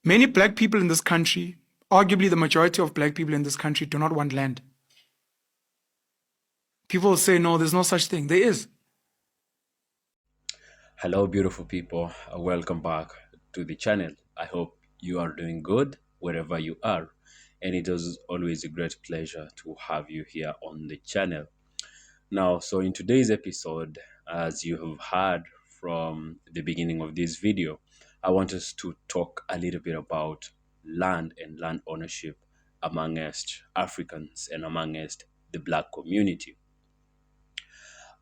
Many black people in this country, arguably the majority of black people in this country, do not want land. People say, no, there's no such thing. There is. Hello, beautiful people. Welcome back to the channel. I hope you are doing good wherever you are. And it is always a great pleasure to have you here on the channel. Now, so in today's episode, as you have heard from the beginning of this video, I want us to talk a little bit about land and land ownership amongst Africans and amongst the black community.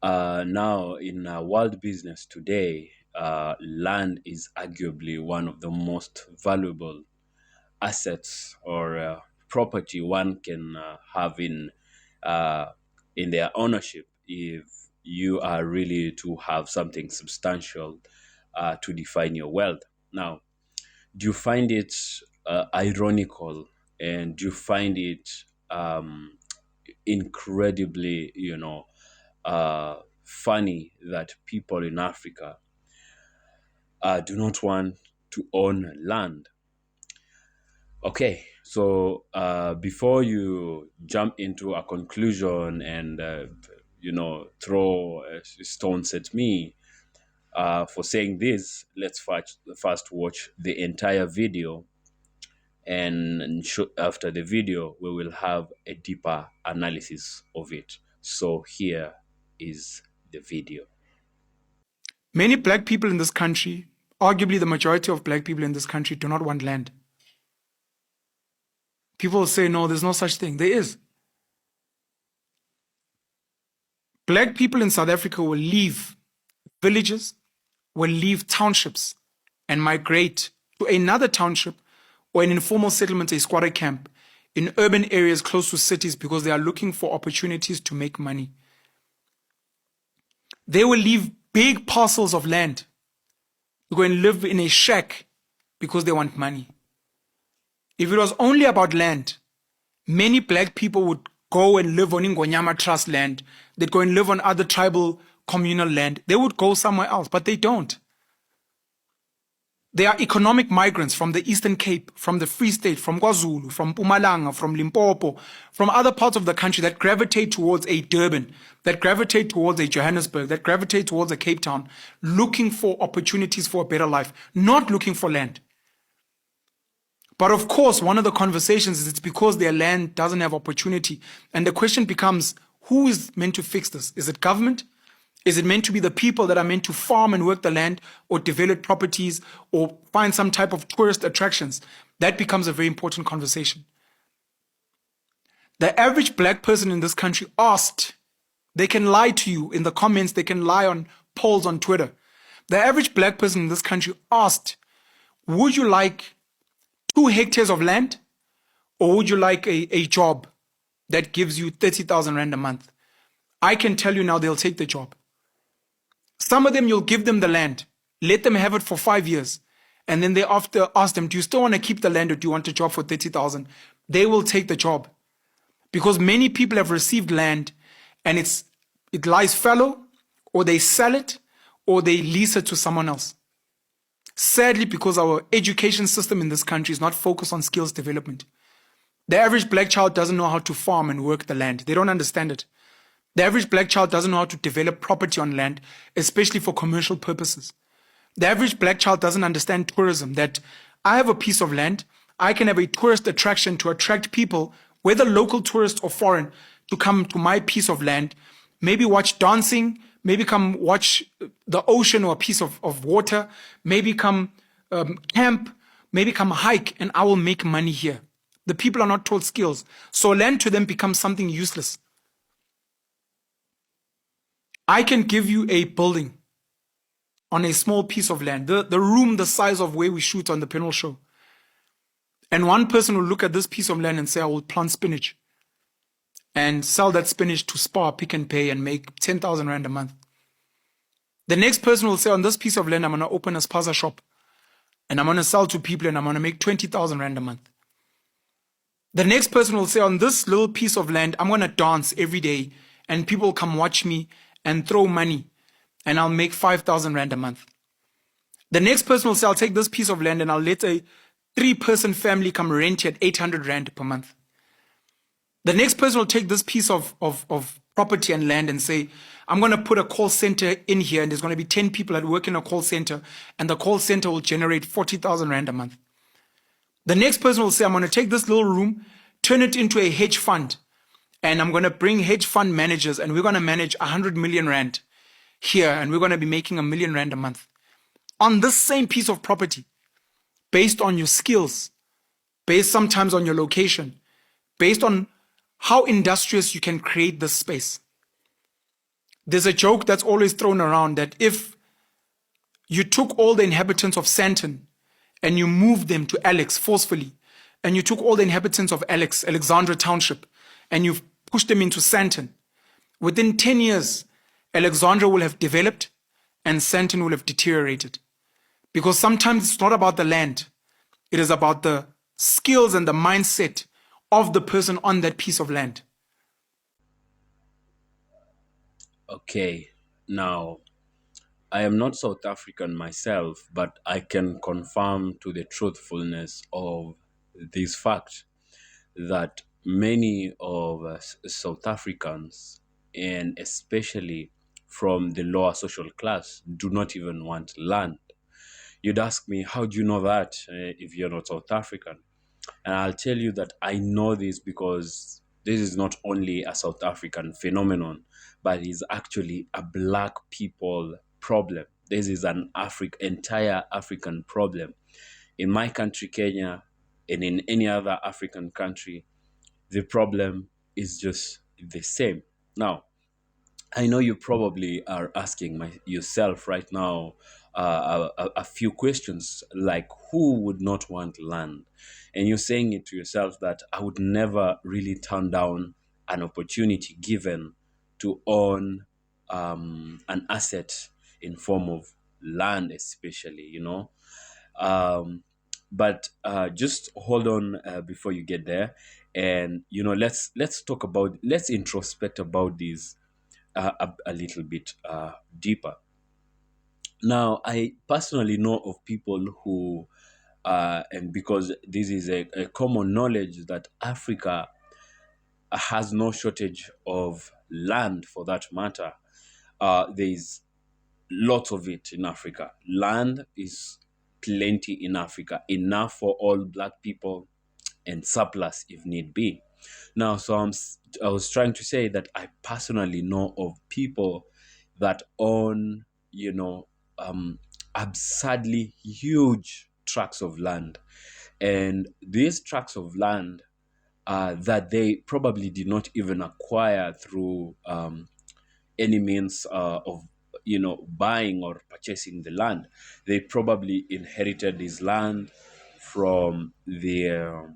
Now, in world business today, land is arguably one of the most valuable assets or property one can have in their ownership if you are really to have something substantial to define your wealth. Now, do you find it ironical, and do you find it incredibly, funny that people in Africa do not want to own land? Okay, so before you jump into a conclusion and throw stones at me for saying this, let's first watch the entire video, and after the video we will have a deeper analysis of it. So here is the video. Many black people in this country, arguably the majority of black people in this country, do not want land. People say, no, there's no such thing. There is. Black people in South Africa will leave villages, will leave townships and migrate to another township or an informal settlement, a squatter camp, in urban areas close to cities because they are looking for opportunities to make money. They will leave big parcels of land to go and live in a shack because they want money. If it was only about land, many black people would go and live on Ingonyama Trust land. They'd go and live on other tribal communal land. They would go somewhere else, but they don't. They are economic migrants from the Eastern Cape, from the Free State, from KwaZulu, from Mpumalanga, from Limpopo, from other parts of the country that gravitate towards a Durban, that gravitate towards a Johannesburg, that gravitate towards a Cape Town, looking for opportunities for a better life, not looking for land. But of course, one of the conversations is it's because their land doesn't have opportunity. And the question becomes, who is meant to fix this? Is it government? Is it meant to be the people that are meant to farm and work the land or develop properties or find some type of tourist attractions? That becomes a very important conversation. The average black person in this country asked, they can lie to you in the comments, they can lie on polls on Twitter. The average black person in this country asked, would you like 2 hectares of land, or would you like a job that gives you 30,000 Rand a month? I can tell you now they'll take the job. Some of them, you'll give them the land, let them have it for 5 years, and then they after ask them, do you still want to keep the land or do you want a job for 30,000? They will take the job. Because many people have received land and it lies fallow, or they sell it, or they lease it to someone else. Sadly, because our education system in this country is not focused on skills development. The average black child doesn't know how to farm and work the land. They don't understand it. The average black child doesn't know how to develop property on land, especially for commercial purposes. The average black child doesn't understand tourism, that I have a piece of land, I can have a tourist attraction to attract people, whether local tourists or foreign, to come to my piece of land, maybe watch dancing, maybe come watch the ocean or a piece of water, maybe come camp, maybe come hike, and I will make money here. The people are not taught skills. So land to them becomes something useless. I can give you a building on a small piece of land, the room the size of where we shoot on the panel show. And one person will look at this piece of land and say, I will plant spinach and sell that spinach to Spar, Pick and Pay, and make 10,000 Rand a month. The next person will say, on this piece of land, I'm going to open a spaza shop and I'm going to sell to people and I'm going to make 20,000 Rand a month. The next person will say, on this little piece of land, I'm going to dance every day and people will come watch me and throw money and I'll make 5,000 Rand a month. The next person will say, I'll take this piece of land and I'll let a Three-person family come rent you at 800 Rand per month. The next person will take this piece of property and land and say, I'm going to put a call center in here, and there's going to be 10 people that work in a call center, and the call center will generate 40,000 Rand a month. The next person will say, I'm going to take this little room, turn it into a hedge fund, and I'm going to bring hedge fund managers, and we're going to manage 100 million Rand here, and we're going to be making R1 million a month on this same piece of property, based on your skills, based sometimes on your location, based on how industrious you can create this space. There's a joke that's always thrown around that if you took all the inhabitants of Sandton and you moved them to Alex forcefully, and you took all the inhabitants of Alexandra Township, and you've pushed them into Sandton, within 10 years, Alexandra will have developed and Sandton will have deteriorated. Because sometimes it's not about the land. It is about the skills and the mindset of the person on that piece of land. Okay, now I am not South African myself, but I can confirm to the truthfulness of this fact that many of us South Africans, and especially from the lower social class, do not even want land. You'd ask me, how do you know that if you're not South African? And I'll tell you that I know this because this is not only a South African phenomenon, but is actually a black people problem. This is an entire African problem. In my country, Kenya, and in any other African country, the problem is just the same. Now, I know you probably are asking yourself right now a few questions like, who would not want land? And you're saying it to yourself that I would never really turn down an opportunity given to own an asset in form of land, especially, Um, but just hold on before you get there, and let's introspect about this a little bit deeper. Now, I personally know of people who, and because this is a common knowledge that Africa has no shortage of land for that matter. There's lots of it in Africa. Land is plenty in Africa, enough for all black people and surplus if need be. Now, I was trying to say that I personally know of people that own, absurdly huge tracts of land. And these tracts of land that they probably did not even acquire through any means of buying or purchasing the land. They probably inherited this land from their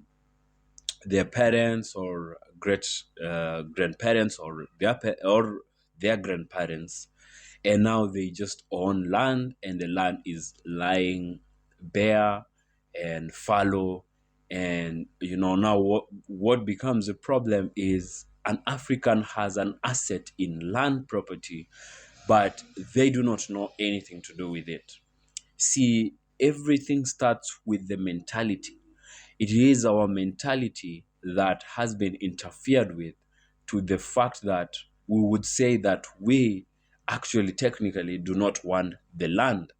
parents or great grandparents or their grandparents, and now they just own land, and the land is lying bare and fallow. And now what becomes a problem is an African has an asset in land property, but they do not know anything to do with it. See, everything starts with the mentality. It is our mentality that has been interfered with, to the fact that we would say that we actually technically do not want the land.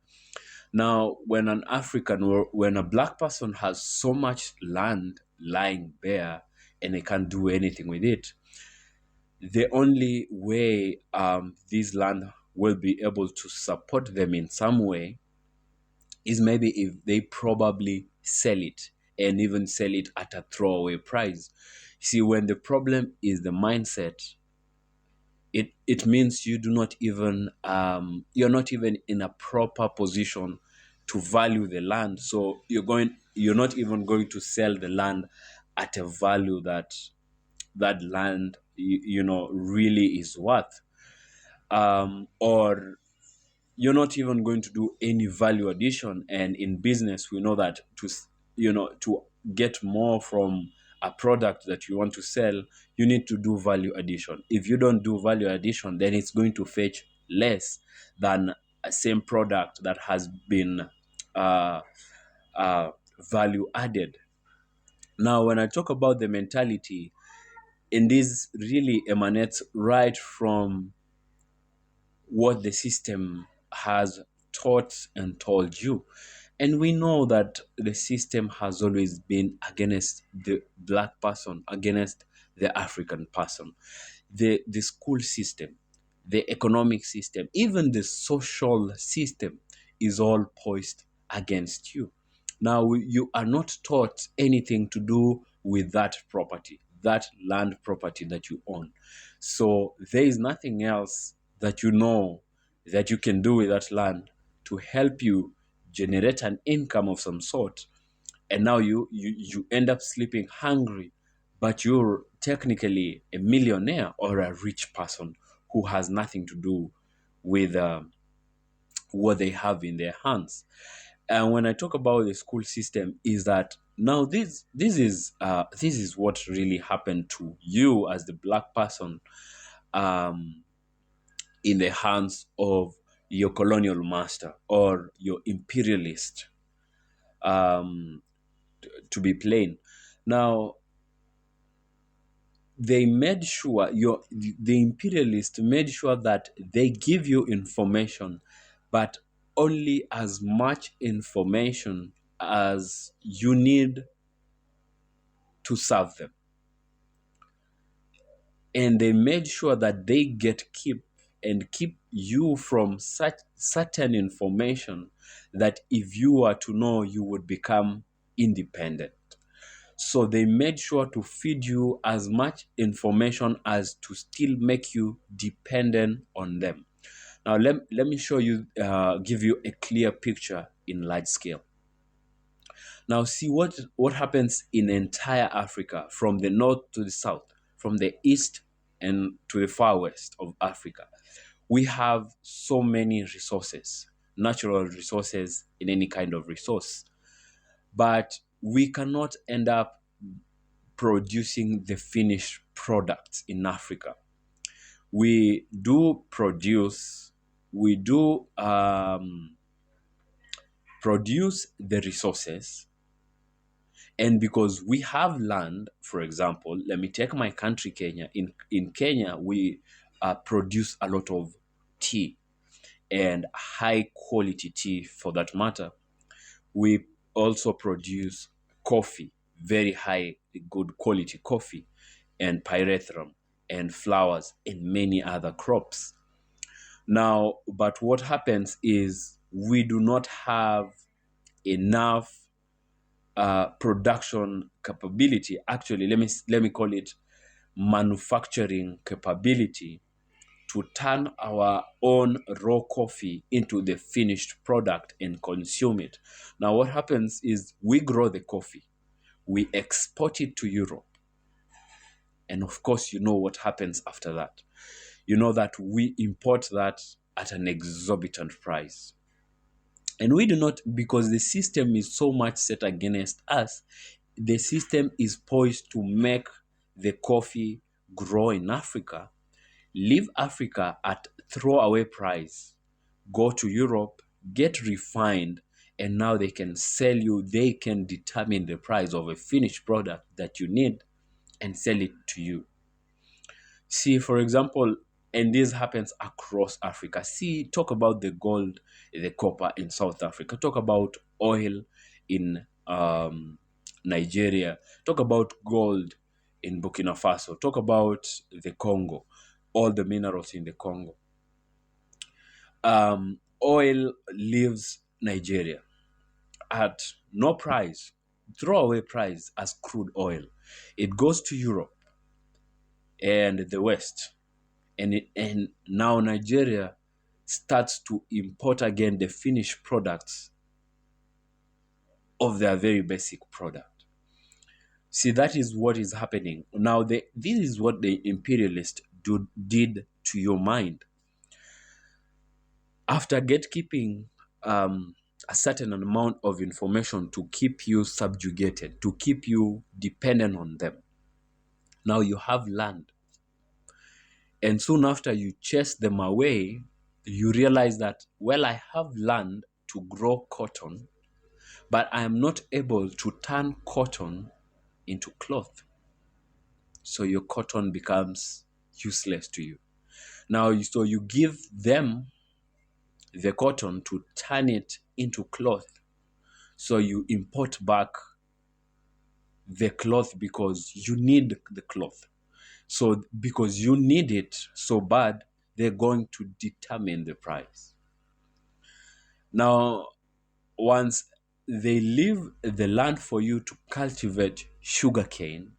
Now, when an African or when a black person has so much land lying bare and they can't do anything with it, the only way this land will be able to support them in some way is maybe if they probably sell it, and even sell it at a throwaway price. See, when the problem is the mindset, it means you do not even you're not even in a proper position to value the land. So you're not even going to sell the land at a value that that land really is worth, or you're not even going to do any value addition. And in business, we know that to get more from a product that you want to sell, you need to do value addition. If you don't do value addition, then it's going to fetch less than a same product that has been uh, value added. Now, when I talk about the mentality, and this really emanates right from what the system has taught and told you. And we know that the system has always been against the black person, against the African person. The school system, the economic system, even the social system is all poised against you. Now, you are not taught anything to do with that property, that land property that you own. So there is nothing else that you know that you can do with that land to help you generate an income of some sort. And now you end up sleeping hungry, but you're technically a millionaire or a rich person who has nothing to do with what they have in their hands. And when I talk about the school system, is that now this is what really happened to you as the black person, um, in the hands of your colonial master or your imperialist, um, to be plain. Now, they made sure the imperialists made sure that they give you information, but only as much information as you need to serve them. And they made sure that they keep you from such certain information that if you were to know, you would become independent. So they made sure to feed you as much information as to still make you dependent on them. Now, let me show you, give you a clear picture in large scale. Now, see what happens in entire Africa, from the north to the south, from the east and to the far west of Africa. We have so many resources, natural resources in any kind of resource, but we cannot end up producing the finished products in Africa. We do produce the resources, and because we have land, for example, let me take my country, Kenya. In Kenya, we produce a lot of tea, and high quality tea for that matter. We also produce coffee, very high, good quality coffee, and pyrethrum, and flowers, and many other crops. Now, but what happens is we do not have enough production capability. Actually, let me call it manufacturing capability to turn our own raw coffee into the finished product and consume it. Now, what happens is we grow the coffee, we export it to Europe, and of course, you know what happens after that. You know that we import that at an exorbitant price. And we do not, because the system is so much set against us, the system is poised to make the coffee grow in Africa, leave Africa at throwaway price, go to Europe, get refined, and now they can sell you, they can determine the price of a finished product that you need and sell it to you. See, for example, and this happens across Africa. See, talk about the gold, the copper in South Africa. Talk about oil in Nigeria. Talk about gold in Burkina Faso. Talk about the Congo, all the minerals in the Congo. Oil leaves Nigeria at no price, throwaway price as crude oil. It goes to Europe and the West. And now Nigeria starts to import again the finished products of their very basic product. See, that is what is happening. Now, this is what the imperialists did to your mind. After gatekeeping a certain amount of information to keep you subjugated, to keep you dependent on them, now you have land. And soon after you chase them away, you realize that, well, I have land to grow cotton, but I am not able to turn cotton into cloth. So your cotton becomes useless to you. Now, so you give them the cotton to turn it into cloth. So you import back the cloth because you need the cloth. So because you need it so bad, they're going to determine the price. Now, once they leave the land for you to cultivate sugarcane,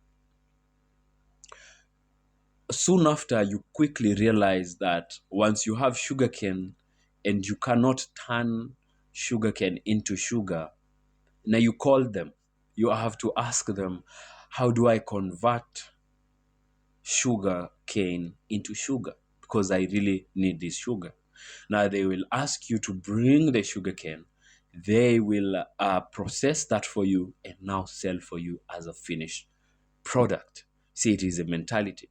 soon after you quickly realize that once you have sugarcane and you cannot turn sugarcane into sugar, now you call them. You have to ask them, how do I convert sugar cane into sugar? Because I really need this sugar. Now they will ask you to bring the sugar cane. They will process that for you and now sell for you as a finished product. See, it is a mentality.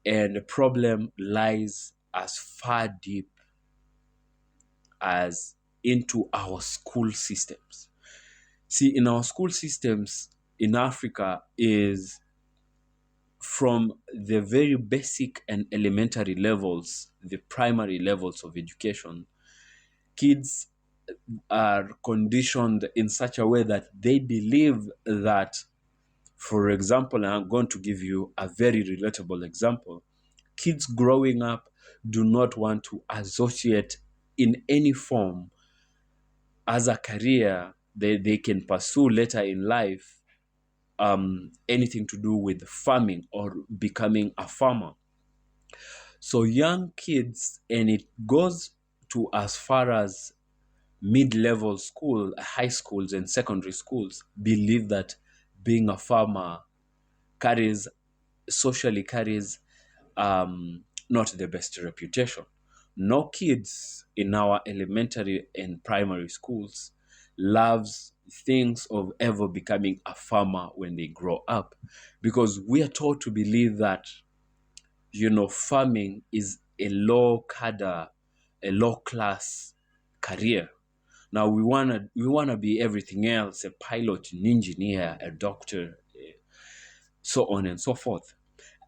And the problem lies as far deep as into our school systems. See, in our school systems in Africa is from the very basic and elementary levels, the primary levels of education, kids are conditioned in such a way that they believe that, for example, and I'm going to give you a very relatable example. Kids growing up do not want to associate in any form as a career they can pursue later in life, anything to do with farming or becoming a farmer. So young kids, and it goes to as far as mid-level school, high schools and secondary schools, believe that being a farmer carries socially carries not the best reputation. No kids in our elementary and primary schools loves things of ever becoming a farmer when they grow up, because we are taught to believe that farming is a low cadre, a low class career. Now we wanna be everything else: a pilot, an engineer, a doctor, so on and so forth.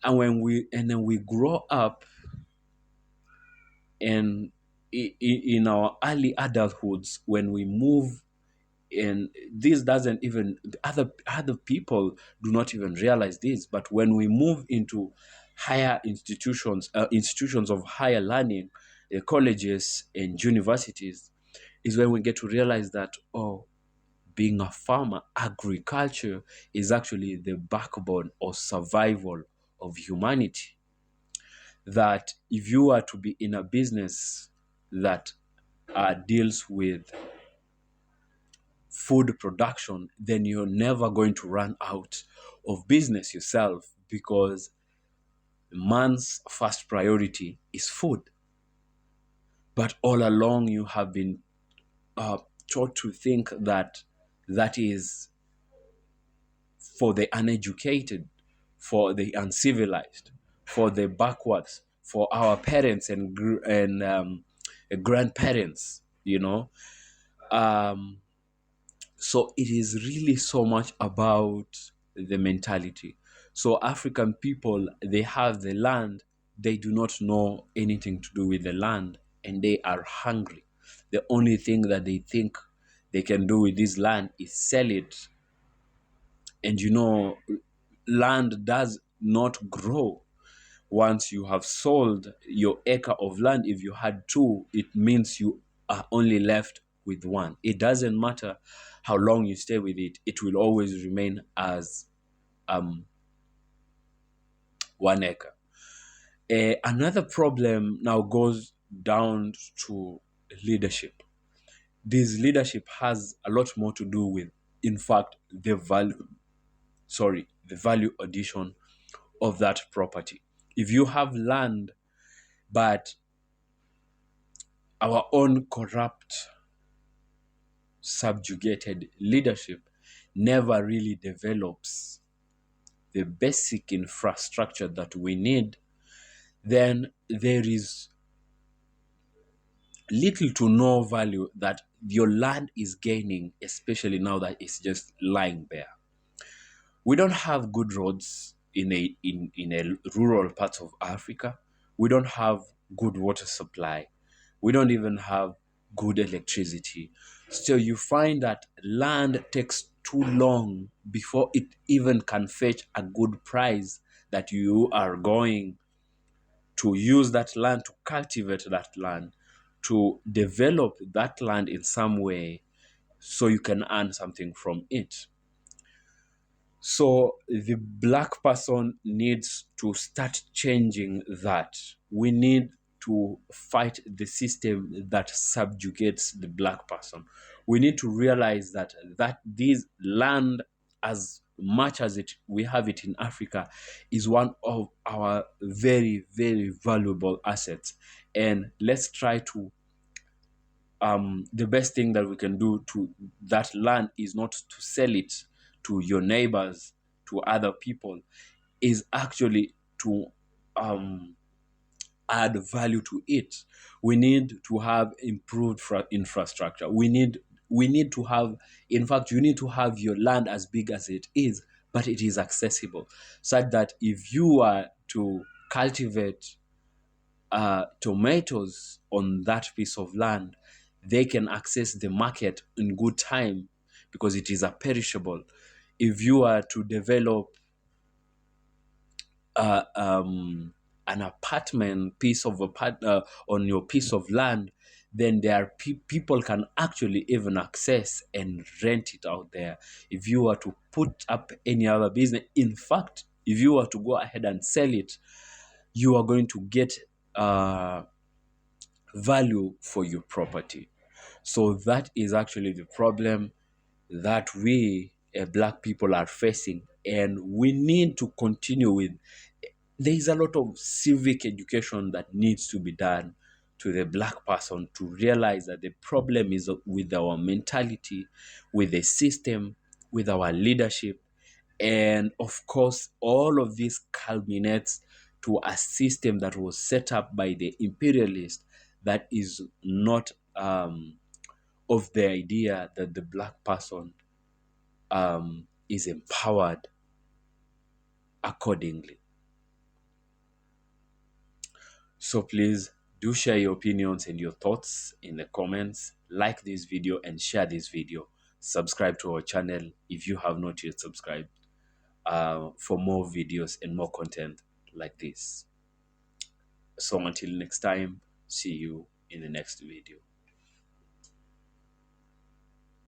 And then we grow up, and in our early adulthoods, when we move, and this doesn't even other people do not even realize this, but when we move into higher institutions of higher learning, colleges and universities, is when we get to realize that, oh, being a farmer, agriculture is actually the backbone or survival of humanity. That if you are to be in a business that deals with food production, then you're never going to run out of business yourself, because man's first priority is food. But all along, you have been taught to think that that is for the uneducated, for the uncivilized, for the backwards, for our parents and grandparents. Um, so it is really so much about the mentality. So African people, they have the land, they do not know anything to do with the land, and they are hungry. The only thing that they think they can do with this land is sell it. And land does not grow. Once you have sold your acre of land, if you had two, it means you are only left with one. It doesn't matter how long you stay with it, it will always remain as 1 acre. Another problem now goes down to leadership. This leadership has a lot more to do with, in fact, the value addition of that property. If you have land, but our own corrupt, subjugated leadership never really develops the basic infrastructure that we need, then there is little to no value that your land is gaining, especially now that it's just lying bare. We don't have good roads in a rural part of Africa. We don't have good water supply. We don't even have good electricity. So you find that land takes too long before it even can fetch a good price that you are going to use that land, to cultivate that land, to develop that land in some way so you can earn something from it. So the black person needs to start changing that. We need to fight the system that subjugates the black person. We need to realize that this land, as much as we have it in Africa, is one of our very, very valuable assets. And let's try to the best thing that we can do to that land is not to sell it to your neighbors, to other people, is actually to add value to it. We need to have improved infrastructure. We need to have, in fact, you need to have your land as big as it is, but it is accessible, such that if you are to cultivate tomatoes on that piece of land, they can access the market in good time because it is a perishable. If you are to develop an apartment piece of on your piece of land, then there are people can actually even access and rent it out there. If you were to put up any other business, in fact, if you were to go ahead and sell it, you are going to get value for your property. So that is actually the problem that we black people are facing, and we need to continue with. There is a lot of civic education that needs to be done to the black person to realize that the problem is with our mentality, with the system, with our leadership. And of course, all of this culminates to a system that was set up by the imperialist that is not of the idea that the black person is empowered accordingly. So please do share your opinions and your thoughts in the comments. Like this video and share this video. Subscribe to our channel if you have not yet subscribed for more videos and more content like this. So until next time, see you in the next video.